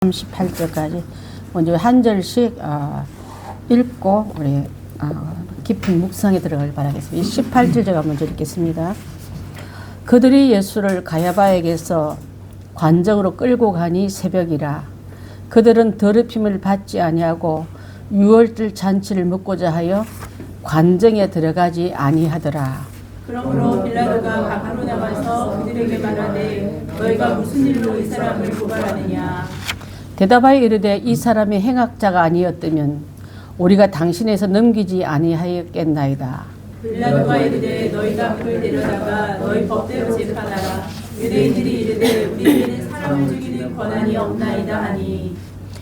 38절까지 먼저 한 절씩 읽고 우리 깊은 묵상에 들어가길 바라겠습니다. 18절 제가 먼저 읽겠습니다. 그들이 예수를 가야바에게서 관정으로 끌고 가니 새벽이라. 그들은 더럽힘을 받지 아니하고 유월절 잔치를 먹고자 하여 관정에 들어가지 아니하더라. 그러므로 빌라도가 밖으로 나가서 그들에게 말하되 너희가 무슨 일로 이 사람을 고발하느냐. 대답하여 이르되 이 사람이 행악자가 아니었다면 우리가 당신에서 넘기지 아니하였겠나이다. 빌라도가 이르되 너희가 그를 데려다가 너희 법대로 재판하라. 유대인들이 이르되 우리에게는 사람을 죽이는 권한이 없나이다 하니.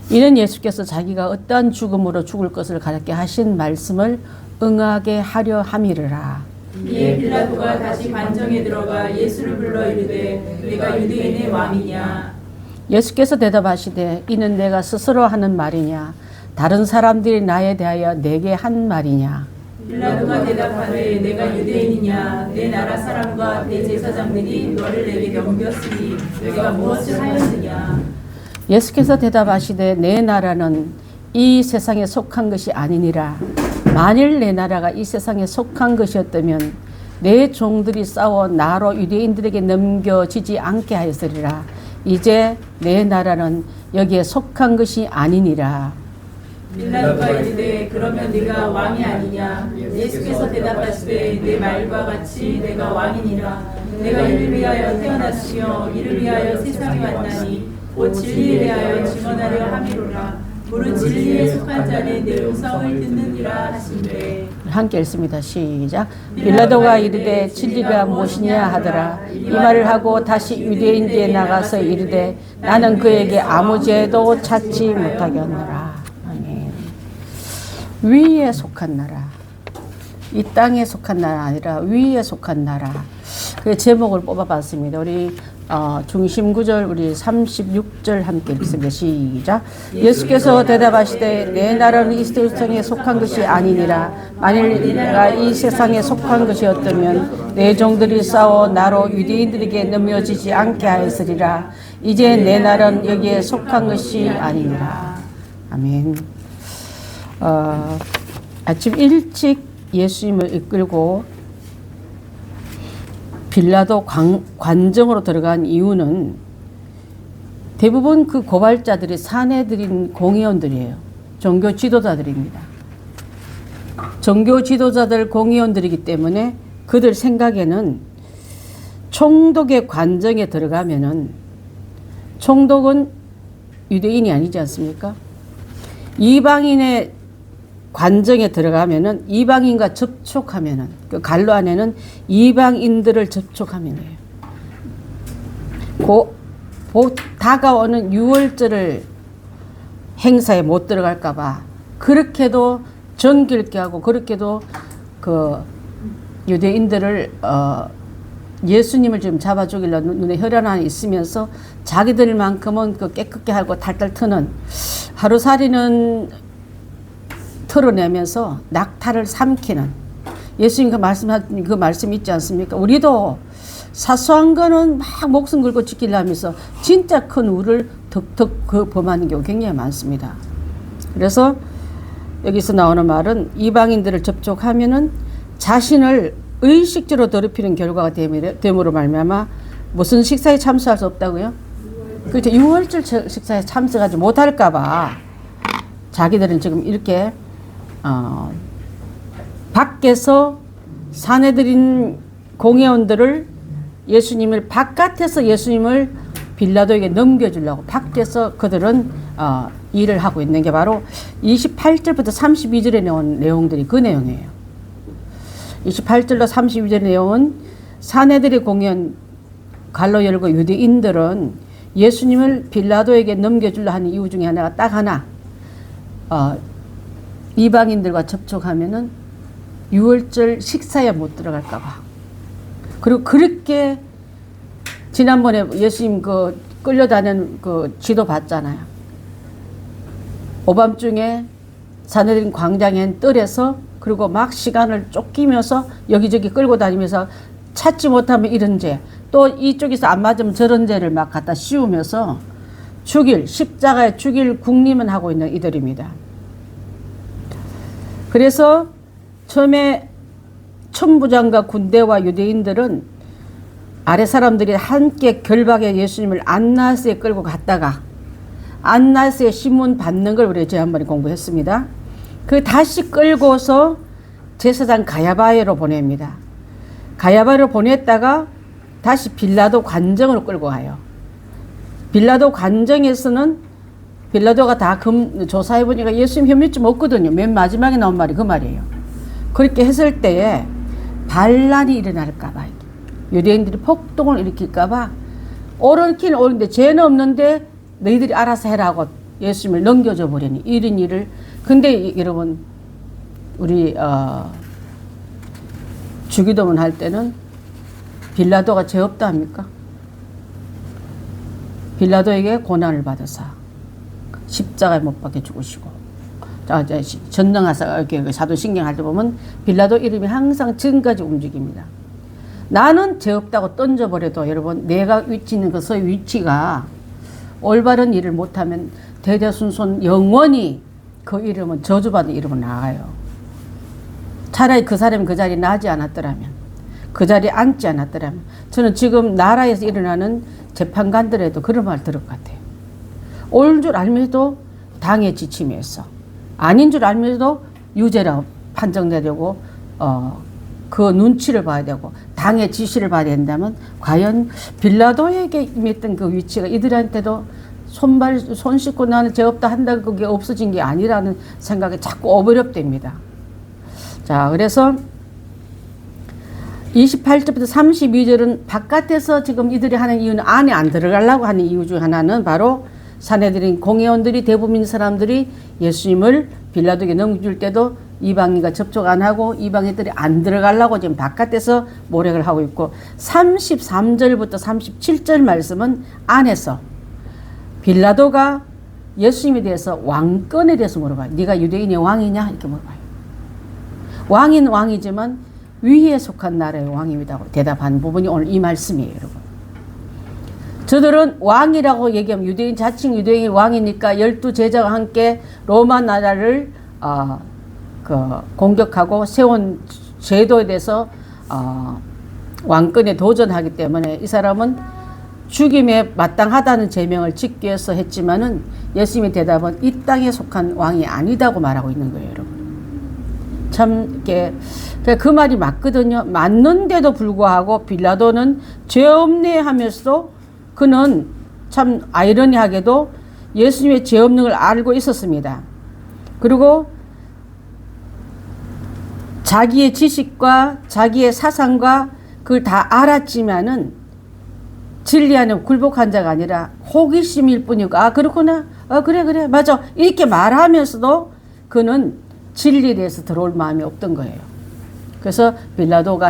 이는 예수께서 자기가 어떠한 죽음으로 죽을 것을 가르쳐 하신 말씀을 응하게 하려 함이르라. 이에 빌라도가 다시 관정에 들어가 예수를 불러 이르되 네가 유대인의 왕이냐. 예수께서 대답하시되 이는 내가 스스로 하는 말이냐 다른 사람들이 나에 대하여 내게 한 말이냐. 빌라도가 대답하되 내가 유대인이냐. 내 나라 사람과 대제사장들이 너를 내게 넘겼으니 내가 무엇을 하였느냐. 예수께서 대답하시되 내 나라는 이 세상에 속한 것이 아니니라. 만일 내 나라가 이 세상에 속한 것이었다면 내 종들이 싸워 나로 유대인들에게 넘겨지지 않게 하였으리라. 이제 내 나라는 여기에 속한 것이 아니니라. 빌라도가 이르되 그러면 네가 왕이 아니냐. 예수께서 대답하시되 내 말과 같이 내가 왕이니라. 내가 이를 위하여 태어났으며 이를 위하여 세상에 왔나니 곧 진리에 대하여 증언하려 함이로라. 무릇 진리에 속한 자는 내 음성을 듣느니라 하시되. 함께 읽습니다. 시작. 빌라도가 이르되 진리가 무엇이냐 하더라. 이 말을 하고 다시 유대인들에 나가서 이르되 나는 그에게 아무 죄도 찾지 못하게 하노라. 아멘. 위에 속한 나라, 이 땅에 속한 나라 아니라 위에 속한 나라. 그 제목을 뽑아봤습니다. 우리 중심 구절 우리 36절 함께 읽습니다. 시작. 예수께서 대답하시되 내 나라는 이 세상에 속한 것이 아니니라. 만일 내가 이 세상에 속한 것이었다면 내 종들이 싸워 나로 유대인들에게 넘겨지지 않게 하였으리라. 이제 내 나라는 여기에 속한 것이 아니니라. 아멘. 아침 일찍 예수님을 이끌고 빌라도 관정으로 들어간 이유는 대부분 그 고발자들이 사내들인 공의원들이에요. 종교 지도자들입니다. 종교 지도자들 공의원들이기 때문에 그들 생각에는 총독의 관정에 들어가면은 총독은 유대인이 아니지 않습니까? 이방인의 관정에 들어가면은 이방인과 접촉하면은 그 갈로 안에는 이방인들을 접촉하면이에요. 다가오는 유월절을 행사에 못 들어갈까봐 그렇게도 정길게 하고 그렇게도 그 유대인들을 예수님을 지금 잡아 죽이려 눈에 혈안이 있으면서 자기들만큼은 그 깨끗게 하고 탈탈 트는 하루살이는 털어내면서 낙타를 삼키는 예수님 그 말씀 있지 않습니까? 우리도 사소한 거는 막 목숨 걸고 지키려면서 진짜 큰 우를 덕덕 범하는 경우 굉장히 많습니다. 그래서 여기서 나오는 말은 이방인들을 접촉하면은 자신을 의식적으로 더럽히는 결과가 됨으로 말미암아 무슨 식사에 참석할 수 없다고요? 그렇죠. 유월절 식사에 참석하지 못할까봐 자기들은 지금 이렇게 밖에서 사내들인 공회원들을 예수님을 바깥에서 예수님을 빌라도에게 넘겨주려고 밖에서 그들은 일을 하고 있는 게 바로 28절부터 32절에 나온 내용들이 그 내용이에요. 28절로 32절의 내용은 사내들의 공연 갈로 열고 유대인들은 예수님을 빌라도에게 넘겨주려 하는 이유 중에 하나가 딱 하나, 이방인들과 접촉하면은 유월절 식사에 못 들어갈까봐. 그리고 그렇게 지난번에 예수님 그 끌려다니는 그 지도 봤잖아요. 오밤중에 사내들인 광장엔 뜰에서 그리고 막 시간을 쫓기면서 여기저기 끌고 다니면서 찾지 못하면 이런 죄, 또 이쪽에서 안 맞으면 저런 죄를 막 갖다 씌우면서 십자가에 죽일 국림은 하고 있는 이들입니다. 그래서 처음에 천부장과 군대와 유대인들은 아래 사람들이 함께 결박해 예수님을 안나스에 끌고 갔다가 안나스의 신문 받는 걸 우리 지난번에 공부했습니다. 그 다시 끌고서 제사장 가야바에로 보냅니다. 가야바로 보냈다가 다시 빌라도 관정으로 끌고 가요. 빌라도 관정에서는 빌라도가 다 조사해보니까 예수님 혐의점 없거든요. 맨 마지막에 나온 말이 그 말이에요. 그렇게 했을 때에 반란이 일어날까봐, 유대인들이 폭동을 일으킬까봐, 옳긴 옳은데 죄는 없는데 너희들이 알아서 해라고 예수님을 넘겨줘 버리니 이런 일을. 근데 여러분, 우리 주기도문 할 때는 빌라도가 죄 없다 합니까? 빌라도에게 고난을 받으사 십자가에 못 박혀 죽으시고, 전능하사 사도신경 할 때 보면 빌라도 이름이 항상 지금까지 움직입니다. 나는 죄 없다고 던져버려도 여러분, 내가 위치는 그 소위 위치가 올바른 일을 못하면 대대순손 영원히 그 이름은 저주받은 이름으로 나가요. 차라리 그 사람이 그 자리에 나지 않았더라면, 그 자리에 앉지 않았더라면, 저는 지금 나라에서 일어나는 재판관들에도 그런 말 들을 것 같아요. 올 줄 알면서도 당의 지침이었어. 아닌 줄 알면서도 유죄라고 판정되려고 그 눈치를 봐야 되고 당의 지시를 봐야 된다면, 과연 빌라도에게 임했던 그 위치가 이들한테도 손 씻고 나는 죄 없다 한다고 그게 없어진 게 아니라는 생각이 자꾸 어버렵됩니다. 자, 그래서 28절부터 32절은 바깥에서 지금 이들이 하는 이유는 안에 안 들어가려고 하는 이유 중 하나는 바로 산헤드린 공회원들이, 대부분 사람들이 예수님을 빌라도에게 넘길 때도 이방인과 접촉 안 하고 이방인들이 안 들어가려고 지금 바깥에서 모략을 하고 있고, 33절부터 37절 말씀은 안에서 빌라도가 예수님에 대해서 왕권에 대해서 물어봐요. 네가 유대인의 왕이냐? 이렇게 물어봐요. 왕인 왕이지만 위에 속한 나라의 왕입니다. 대답한 부분이 오늘 이 말씀이에요, 여러분. 저들은 왕이라고 얘기하면 유대인, 자칭 유대인이 왕이니까 12제자와 함께 로마 나라를 공격하고 세운 제도에 대해서 왕권에 도전하기 때문에 이 사람은 죽임에 마땅하다는 제명을 짓기 위해서 했지만은 예수님의 대답은 이 땅에 속한 왕이 아니다고 말하고 있는 거예요, 여러분. 참 그 말이 맞거든요. 맞는데도 불구하고 빌라도는 죄 없네 하면서도 그는 참 아이러니하게도 예수님의 죄 없는 걸 알고 있었습니다. 그리고 자기의 지식과 자기의 사상과 그걸 다 알았지만은 진리 안에 굴복한 자가 아니라 호기심일 뿐이고, 아 그렇구나, 그래 맞아, 이렇게 말하면서도 그는 진리에 대해서 들어올 마음이 없던 거예요. 그래서 빌라도가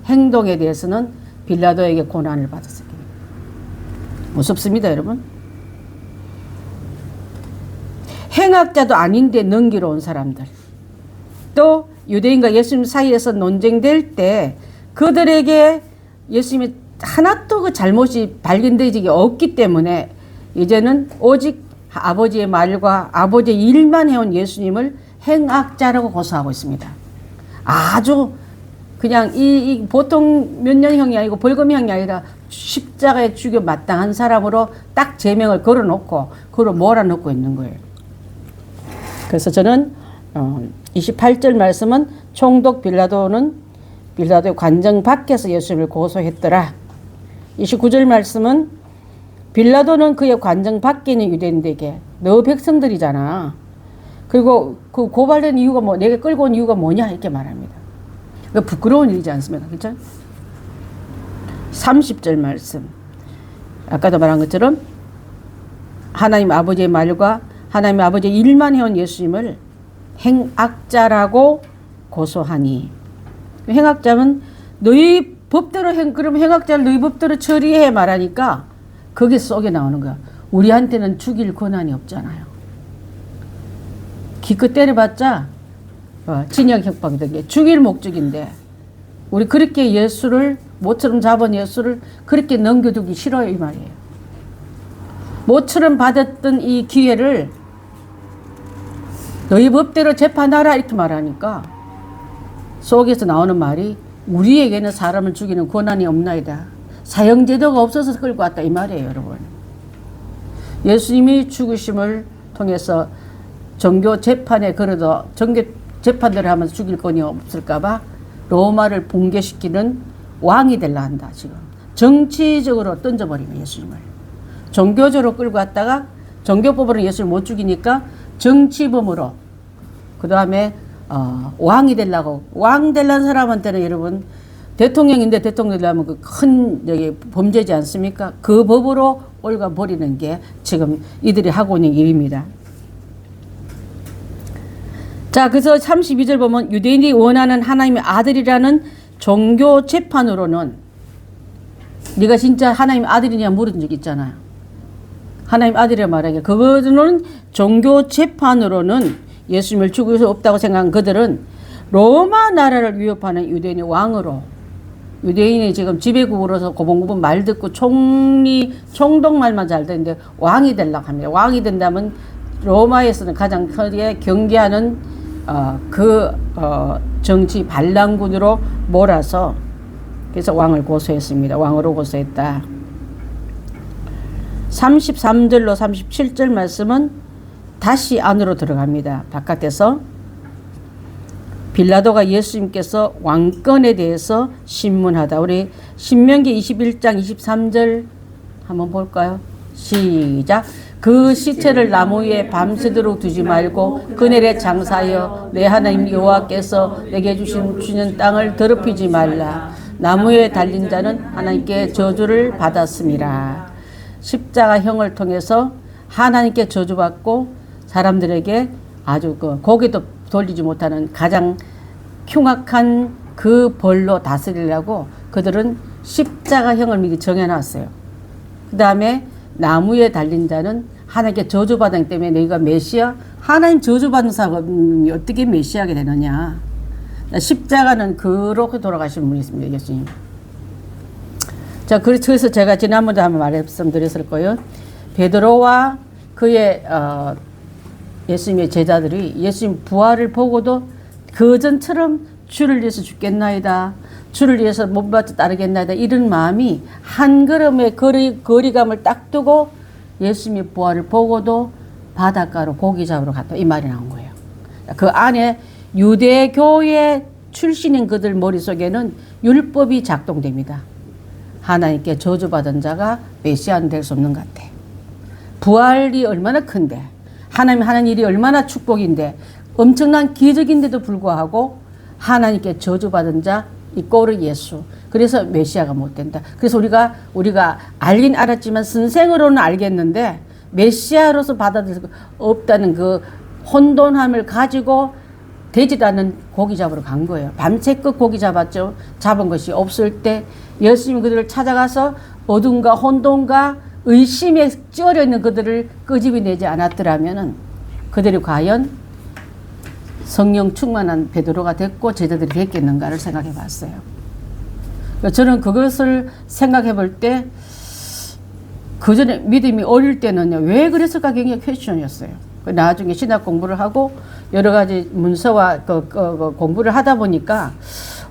행동에 대해서는 빌라도에게 고난을 받았습니다. 무섭습니다, 여러분. 행악자도 아닌데 능기로운 사람들, 또 유대인과 예수님 사이에서 논쟁될 때 그들에게 예수님이 하나도 그 잘못이 발견되지 없기 때문에 이제는 오직 아버지의 말과 아버지의 일만 해온 예수님을 행악자라고 고소하고 있습니다. 아주 그냥 이 보통 몇 년형이 아니고 벌금형이 아니라 십자가에 죽여 마땅한 사람으로 딱 제명을 걸어놓고 그걸 몰아넣고 있는 거예요. 그래서 저는 28절 말씀은 총독 빌라도의 관정 밖에서 예수님을 고소했더라. 29절 말씀은 빌라도는 그의 관정 밖에 있는 유대인들에게, 너 백성들이잖아. 그리고 그 고발된 이유가 내가 끌고 온 이유가 뭐냐? 이렇게 말합니다. 그러니까 부끄러운 일이지 않습니까? 그렇죠? 30절 말씀. 아까도 말한 것처럼 하나님 아버지의 말과 하나님 아버지의 일만 해온 예수님을 행악자라고 고소하니. 행악자는 너희 법대로 그럼 행악자를 너희 법대로 처리해 말하니까 거기에 쏙에 나오는 거야. 우리한테는 죽일 권한이 없잖아요. 기껏 때려봤자 진역 협박이던 게 죽일 목적인데, 우리 그렇게 예수를 모처럼 잡은 예수를 그렇게 넘겨두기 싫어요, 이 말이에요. 모처럼 받았던 이 기회를 너희 법대로 재판하라 이렇게 말하니까 속에서 나오는 말이 우리에게는 사람을 죽이는 권한이 없나이다. 사형제도가 없어서 끌고 왔다 이 말이에요, 여러분. 예수님이 죽으심을 통해서 종교 재판에 걸어도 종교 재판대로 하면서 죽일 권이 없을까봐 로마를 붕괴시키는 왕이 되려 한다. 지금 정치적으로 던져버리면 예수님을 종교적으로 끌고 왔다가 종교법으로 예수를 못 죽이니까 정치범으로 그 다음에 왕이 되려고 왕 되려는 사람한테는 여러분 대통령인데 대통령 되려면 그 큰 범죄지 않습니까? 그 법으로 올가 버리는 게 지금 이들이 하고 있는 일입니다. 자, 그래서 32절 보면 유대인이 원하는 하나님의 아들이라는 종교 재판으로는 네가 진짜 하나님의 아들이냐 물은 적 있잖아요. 하나님 아들이라 말하기에 그거는 종교 재판으로는 예수님을 죽일 수 없다고 생각한 그들은 로마 나라를 위협하는 유대인의 왕으로 유대인이 지금 지배국으로서 고분고분 말 듣고 총독말만 잘 되는데 왕이 되려고 합니다. 왕이 된다면 로마에서는 가장 크게 경계하는 정치 반란군으로 몰아서 그래서 왕을 고소했습니다. 왕으로 고소했다. 33절로 37절 말씀은 다시 안으로 들어갑니다. 바깥에서 빌라도가 예수님께서 왕권에 대해서 신문하다. 우리 신명기 21장 23절 한번 볼까요? 시작. 그 시체를 나무 위에 밤새도록 두지 말고 그늘에 장사하여 내 하나님 여호와께서 내게 주시는 땅을 더럽히지 말라. 나무에 달린 자는 하나님께 저주를 받았음이라. 십자가형을 통해서 하나님께 저주받고 사람들에게 아주 고개도 돌리지 못하는 가장 흉악한 그 벌로 다스리려고 그들은 십자가형을 미리 정해놨어요. 그 다음에 나무에 달린 자는 하나님께 저주받았기 때문에 너희가 메시아, 하나님 저주받은 사람이 어떻게 메시아가 되느냐. 십자가는 그렇게 돌아가신 분이 있습니다, 예수님. 자, 그래서 제가 지난번에 한번 말씀드렸을 거예요. 베드로와 그의 예수님의 제자들이 예수님 부활을 보고도 그전처럼 주를 위해서 죽겠나이다. 주를 위해서 몸받쳐 따르겠나이다. 이런 마음이 한 걸음의 거리감을 딱 두고 예수님의 부활을 보고도 바닷가로 고기 잡으러 갔다. 이 말이 나온 거예요. 그 안에 유대교의 출신인 그들 머릿속에는 율법이 작동됩니다. 하나님께 저주받은 자가 메시아는 될 수 없는 것 같아. 부활이 얼마나 큰데 하나님 하는 일이 얼마나 축복인데 엄청난 기적인데도 불구하고 하나님께 저주받은 자 이 꼴의 예수. 그래서 메시아가 못 된다. 그래서 우리가 알긴 알았지만 선생으로는 알겠는데 메시아로서 받아들일 수 없다는 그 혼돈함을 가지고 되지도 않는 고기 잡으러 간 거예요. 밤새껏 고기 잡았죠. 잡은 것이 없을 때 예수님이 그들을 찾아가서 어둠과 혼돈과 의심에 찌어려 있는 그들을 끄집어내지 않았더라면은 그들이 과연 성령 충만한 베드로가 됐고 제자들이 됐겠는가를 생각해 봤어요. 저는 그것을 생각해 볼 때 그전에 믿음이 어릴 때는요, 왜 그랬을까 굉장히 퀘스천이었어요. 나중에 신학 공부를 하고 여러 가지 문서와 공부를 하다 보니까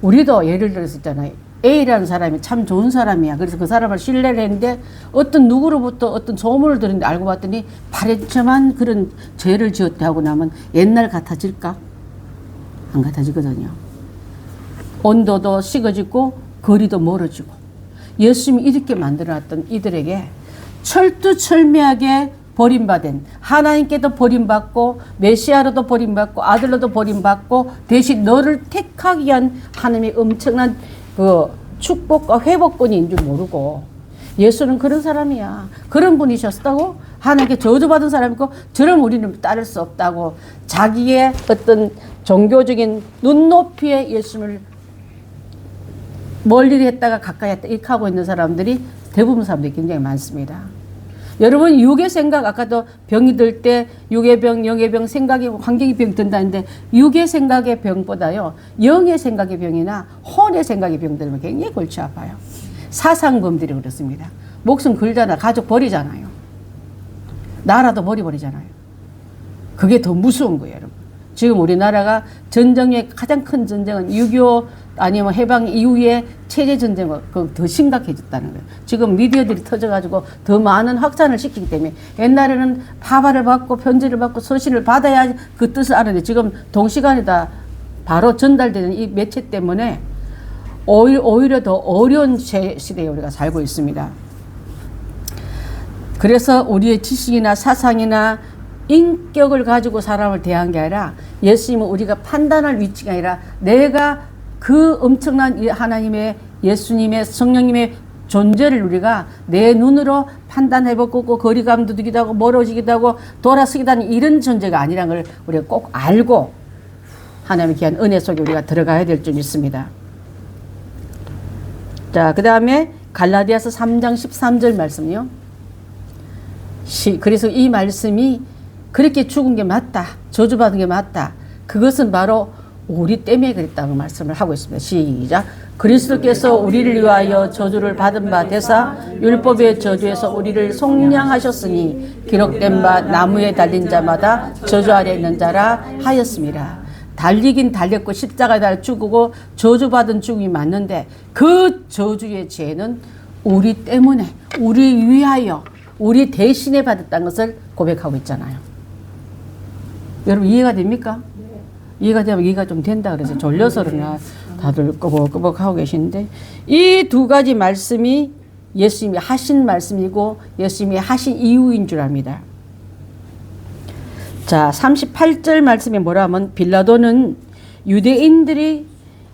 우리도 예를 들어서 있잖아요. A라는 사람이 참 좋은 사람이야. 그래서 그 사람을 신뢰를 했는데 어떤 누구로부터 어떤 소문을 들었는데 알고 봤더니 파렴치한 그런 죄를 지었다 하고 나면 옛날 같아질까? 안 같아지거든요. 온도도 식어지고 거리도 멀어지고 예수님이 이렇게 만들어놨던 이들에게 철두철미하게 버림받은 하나님께도 버림받고 메시아로도 버림받고 아들로도 버림받고 대신 너를 택하기 위한 하나님의 엄청난 그 축복과 회복권인 줄 모르고 예수는 그런 사람이야. 그런 분이셨다고 하나님께 저주받은 사람이고 저럼 우리는 따를 수 없다고 자기의 어떤 종교적인 눈높이에 예수님을 멀리 했다가 가까이 했다 이렇게 하고 있는 사람들이 대부분 사람들이 굉장히 많습니다. 여러분 육의 생각 아까도 병이 들 때 육의 병, 영의 병, 생각이 환경의 병 든다는데 육의 생각의 병보다요 영의 생각의 병이나 혼의 생각의 병 들면 굉장히 골치 아파요. 사상범들이 그렇습니다. 목숨 걸잖아. 가족 버리잖아요. 나라도 버려버리잖아요. 그게 더 무서운 거예요, 여러분. 지금 우리나라가 전쟁의 가장 큰 전쟁은 6.25 아니면 해방 이후에 체제 전쟁은 더 심각해졌다는 거예요. 지금 미디어들이 터져가지고 더 많은 확산을 시키기 때문에 옛날에는 파발을 받고 편지를 받고 서신을 받아야 그 뜻을 알았는데 지금 동시간에다 바로 전달되는 이 매체 때문에 오히려 더 어려운 시대에 우리가 살고 있습니다. 그래서 우리의 지식이나 사상이나 인격을 가지고 사람을 대한 게 아니라 예수님은 우리가 판단할 위치가 아니라 내가 그 엄청난 하나님의 예수님의 성령님의 존재를 우리가 내 눈으로 판단해보고 거리감도 두기도 하고 멀어지기도 하고 돌아서기도 하는 이런 존재가 아니라는 걸 우리가 꼭 알고 하나님의 귀한 은혜 속에 우리가 들어가야 될 줄 믿습니다. 자, 그 다음에 갈라디아서 3장 13절 말씀이요. 그래서 이 말씀이 그렇게 죽은 게 맞다. 저주받은 게 맞다. 그것은 바로 우리 때문에 그랬다고 말씀을 하고 있습니다. 시작. 그리스도께서 우리를 위하여 저주를 받은 바 되사 율법의 저주에서 우리를 속량하셨으니 기록된 바 나무에 달린 자마다 저주 아래 있는 자라 하였습니다. 달리긴 달렸고 십자가에 달려 죽고 저주받은 죽음이 맞는데 그 저주의 죄는 우리 때문에 우리 위하여 우리 대신에 받았다는 것을 고백하고 있잖아요. 여러분 이해가 됩니까? 이해가 되면 이해가 좀 된다 그래서 졸려서 그러나 다들 끄벅끄벅 하고 계시는데 이 두 가지 말씀이 예수님이 하신 말씀이고 예수님이 하신 이유인 줄 압니다. 자, 38절 말씀에 뭐라 하면 빌라도는 유대인들이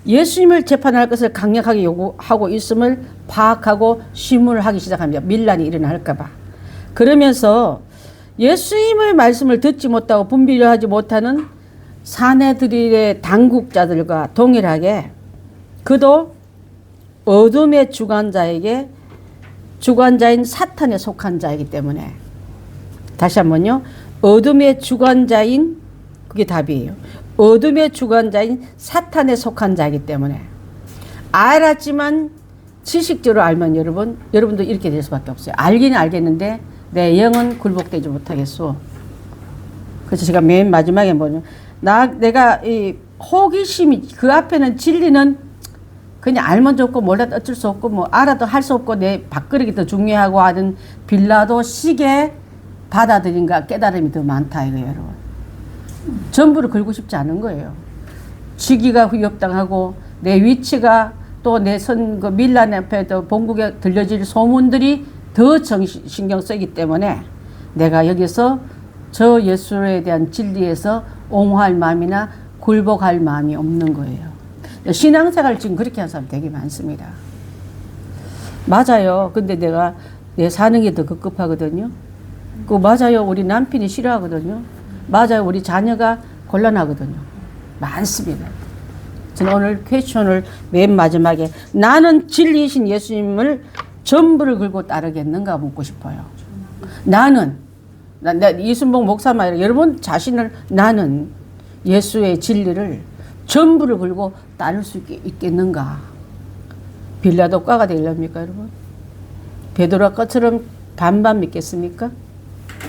예수님을 재판할 것을 강력하게 요구하고 있음을 파악하고 심문을 하기 시작합니다. 밀란이 일어날까 봐. 그러면서 예수님의 말씀을 듣지 못하고 분별을 하지 못하는 사내들의 당국자들과 동일하게 그도 어둠의 주관자인 사탄에 속한 자이기 때문에 다시 한번요. 어둠의 주관자인 그게 답이에요. 어둠의 주관자인 사탄에 속한 자이기 때문에 알았지만 지식적으로 알면 여러분도 이렇게 될 수밖에 없어요. 알기는 알겠는데 내 영은 굴복되지 못하겠소. 그래서 제가 맨 마지막에 뭐냐 내가 이 호기심이 그 앞에는 진리는 그냥 알면 좋고 몰라도 어쩔 수 없고 뭐 알아도 할 수 없고 내 밥그릇이 더 중요하고 하는 빌라도 식의 받아들임과 깨달음이 더 많다 이거예요, 여러분. 전부를 걸고 싶지 않은 거예요. 직위가 위협당하고 내 위치가 또 내 그 밀란 앞에도 본국에 들려질 소문들이 더 신경 쓰이기 때문에 내가 여기서 저 예수에 대한 진리에서 옹호할 마음이나 굴복할 마음이 없는 거예요. 신앙생활 지금 그렇게 하는 사람 되게 많습니다. 맞아요. 근데 내 사는 게 더 급급하거든요. 그 맞아요. 우리 남편이 싫어하거든요. 맞아요. 우리 자녀가 곤란하거든요. 많습니다. 저는 오늘 퀘스천을 맨 마지막에 나는 진리이신 예수님을 전부를 걸고 따르겠는가 묻고 싶어요. 나는 이순복 목사만 아니라 여러분 자신을 나는 예수의 진리를 전부를 걸고 따를 수 있겠는가? 빌라도 과가 되려합니까 여러분? 베드로와 것처럼 반반 믿겠습니까?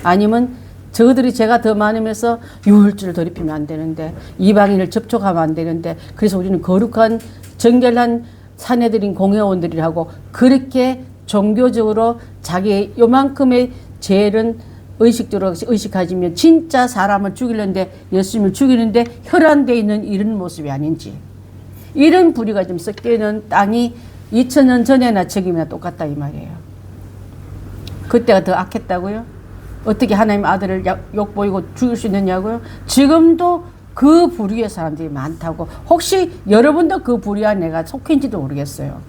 아니면 저들이 죄가 더 많으면서 유월주를 더럽히면 안 되는데 이방인을 접촉하면 안 되는데 그래서 우리는 거룩한 정결한 사내들인 공회원들이라고 그렇게 종교적으로 자기의 요만큼의 죄를 의식적으로 의식하지면 진짜 사람을 죽이는데 예수님을 죽이는데 혈안되어 있는 이런 모습이 아닌지 이런 부류가 좀 섞여있는 땅이 2000년 전에나 지금이나 똑같다 이 말이에요. 그때가 더 악했다고요? 어떻게 하나님 아들을 욕보이고 죽일 수 있느냐고요? 지금도 그 부류의 사람들이 많다고 혹시 여러분도 그 부류 안에 내가 속했는지도 모르겠어요.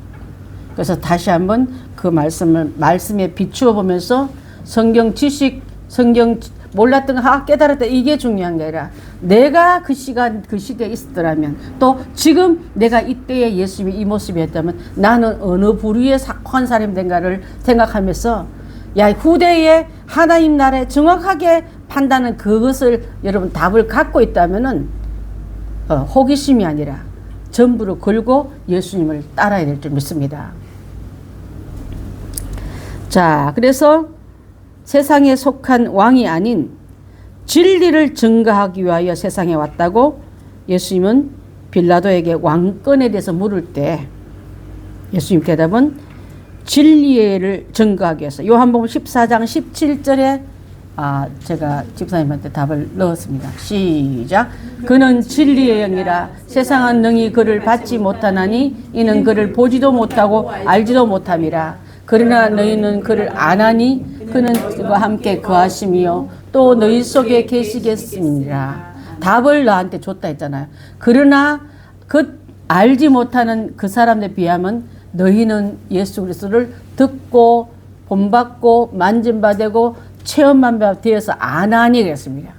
그래서 다시 한번 그 말씀에 비추어 보면서 성경 지식, 성경 몰랐던 거 깨달았다 이게 중요한 게 아니라 내가 그 시간 그 시대에 있었더라면 또 지금 내가 이때의 예수님이 이 모습이었다면 나는 어느 부류의 착한 사람이 된가를 생각하면서 야 후대에 하나님 나라에 정확하게 판단은 그것을 여러분 답을 갖고 있다면은 호기심이 아니라 전부를 걸고 예수님을 따라야 될 줄 믿습니다. 자, 그래서 세상에 속한 왕이 아닌 진리를 증거하기 위하여 세상에 왔다고 예수님은 빌라도에게 왕권에 대해서 물을 때 예수님 대답은 진리를 증거하기 위해서 요한복음 14장 17절에 제가 집사님한테 답을 넣었습니다. 시작. 그는 진리의 영이라 세상은 능히 그를 받지 못하나니 이는 그를 보지도 못하고 알지도 못함이라. 그러나 너희는 그를 아나니 그는 그와 함께 거하심이요 또 너희 속에 계시겠습니다. 답을 너한테 줬다 했잖아요. 그러나 그 알지 못하는 그 사람들에 비하면 너희는 예수 그리스도를 듣고 본받고 만진바되고 체험만 되어서 아나니 그랬습니다.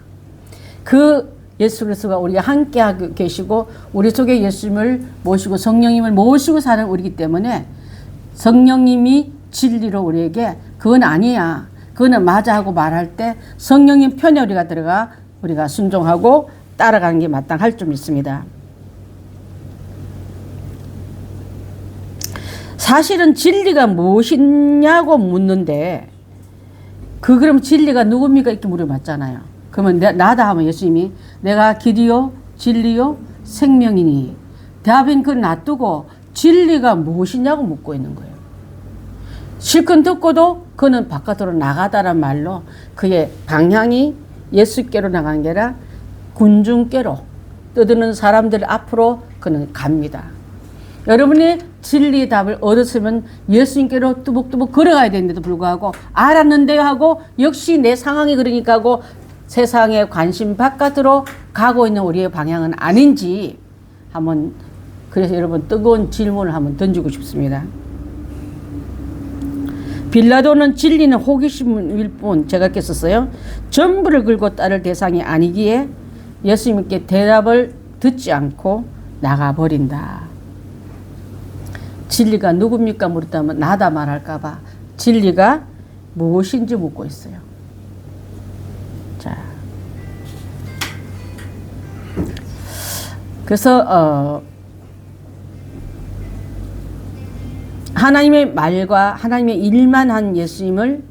그 예수 그리스도가 우리가 함께하고 계시고 우리 속에 예수님을 모시고 성령님을 모시고 사는 우리이기 때문에 성령님이 진리로 우리에게 그건 아니야, 그거는 맞아 하고 말할 때 성령님 편에 우리가 들어가 우리가 순종하고 따라가는 게 마땅할 좀 있습니다. 사실은 진리가 무엇이냐고 묻는데 그럼 진리가 누굽니까? 이렇게 물어봤잖아요. 그러면 나다 하면 예수님이 내가 길이요 진리요 생명이니 대답인 그걸 놔두고 진리가 무엇이냐고 묻고 있는 거예요. 실컷 듣고도 그는 바깥으로 나가다란 말로 그의 방향이 예수께로 나가는 게 아니라 군중께로 떠드는 사람들 앞으로 그는 갑니다. 여러분이 진리의 답을 얻었으면 예수님께로 뚜벅뚜벅 걸어가야 되는데도 불구하고 알았는데요 하고 역시 내 상황이 그러니까 하고 세상의 관심 바깥으로 가고 있는 우리의 방향은 아닌지 한번 그래서 여러분 뜨거운 질문을 한번 던지고 싶습니다. 빌라도는 진리는 호기심일 뿐 제가 이렇게 썼어요. 전부를 걸고 따를 대상이 아니기에 예수님께 대답을 듣지 않고 나가버린다. 진리가 누굽니까 물었다면 나다 말할까봐 진리가 무엇인지 묻고 있어요. 자, 그래서 하나님의 말과 하나님의 일만 한 예수님을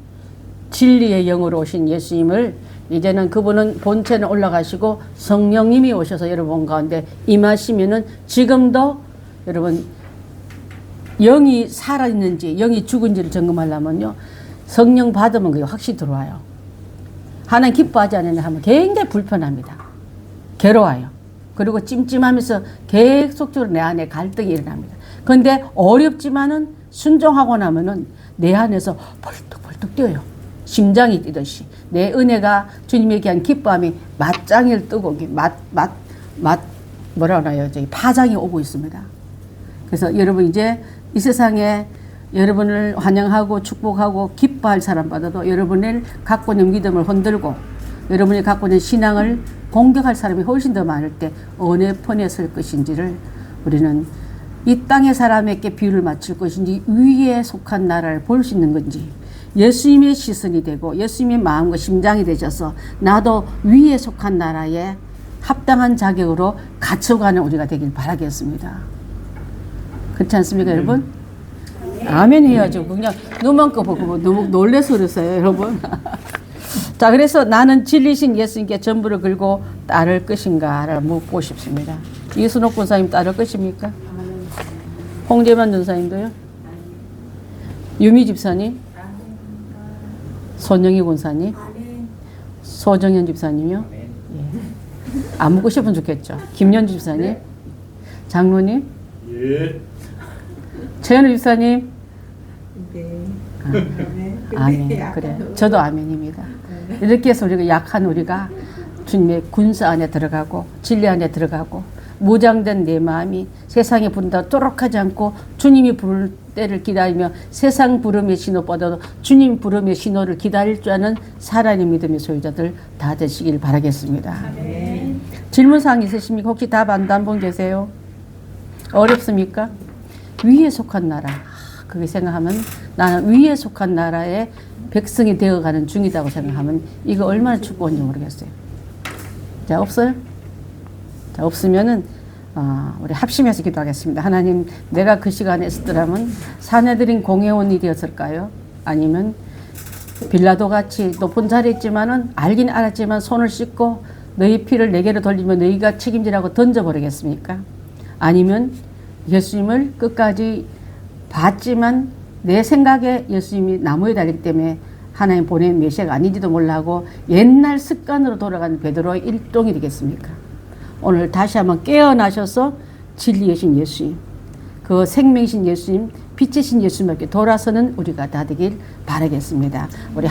진리의 영으로 오신 예수님을 이제는 그분은 본체는 올라가시고 성령님이 오셔서 여러분 가운데 임하시면은 지금도 여러분 영이 살아있는지 영이 죽은지를 점검하려면요 성령 받으면 그게 확실히 들어와요. 하나님 기뻐하지 않으면 하면 굉장히 불편합니다. 괴로워요. 그리고 찜찜하면서 계속적으로 내 안에 갈등이 일어납니다. 그런데 어렵지만은 순종하고 나면은 내 안에서 벌떡벌떡 뛰어요. 심장이 뛰듯이 내 은혜가 주님에게 한 기뻐함이 맞짱을 뜨고 뭐라 하나요? 저기 파장이 오고 있습니다. 그래서 여러분 이제 이 세상에 여러분을 환영하고 축복하고 기뻐할 사람보다도 여러분을 갖고 있는 믿음을 흔들고 여러분이 갖고 있는 신앙을 공격할 사람이 훨씬 더 많을 때 어느 편에 설 것인지를 우리는 이 땅의 사람에게 비유를 맞출 것인지 위에 속한 나라를 볼 수 있는 건지 예수님의 시선이 되고 예수님의 마음과 심장이 되셔서 나도 위에 속한 나라에 합당한 자격으로 갇혀가는 우리가 되길 바라겠습니다. 그렇지 않습니까 여러분? 아멘 해야죠. 그냥 눈만 꺼보고 너무 놀래서 그랬어요 여러분. 자, 그래서 나는 진리신 예수님께 전부를 걸고 따를 것인가를 묻고 싶습니다. 이순옥 권사님 따를 것입니까? 홍재만 전사님도요? 유미 집사님? 손영희 권사님? 소정현 집사님요? 예. 안 묻고 싶으면 좋겠죠. 김연주 집사님? 장로님? 예. 최현우 집사님? 네. 아멘. 그래. 저도 아멘입니다. 이렇게 해서 우리가 약한 우리가 주님의 군사 안에 들어가고 진리 안에 들어가고 무장된 내 마음이 세상에 부른다 또록하지 않고 주님이 부를 때를 기다리며 세상 부름의 신호보다도 주님 부름의 신호를 기다릴 줄 아는 살아있는 믿음의 소유자들 다 되시길 바라겠습니다. 아멘. 질문사항 있으십니까? 혹시 답 안 한 분 계세요? 어렵습니까? 위에 속한 나라. 그렇게 생각하면 나는 위에 속한 나라의 백성이 되어가는 중이라고 생각하면 이거 얼마나 축복인지 모르겠어요. 자, 없어요? 자, 없으면은 우리 합심해서 기도하겠습니다. 하나님, 내가 그 시간에 있었더라면 사내들인 공회원이 되었을까요? 아니면 빌라도 같이 높은 자리에 있지만은 알긴 알았지만 손을 씻고 너희 피를 내게로 돌리면 너희가 책임지라고 던져버리겠습니까? 아니면 예수님을 끝까지 봤지만 내 생각에 예수님이 나무에 달리기 때문에 하나님 보낸 메시아가 아닌지도 몰라하고 옛날 습관으로 돌아가는 베드로의 일동이 되겠습니까? 오늘 다시 한번 깨어나셔서 진리이신 예수님, 그 생명이신 예수님, 빛이신 예수님께 돌아서는 우리가 다 되길 바라겠습니다. 우리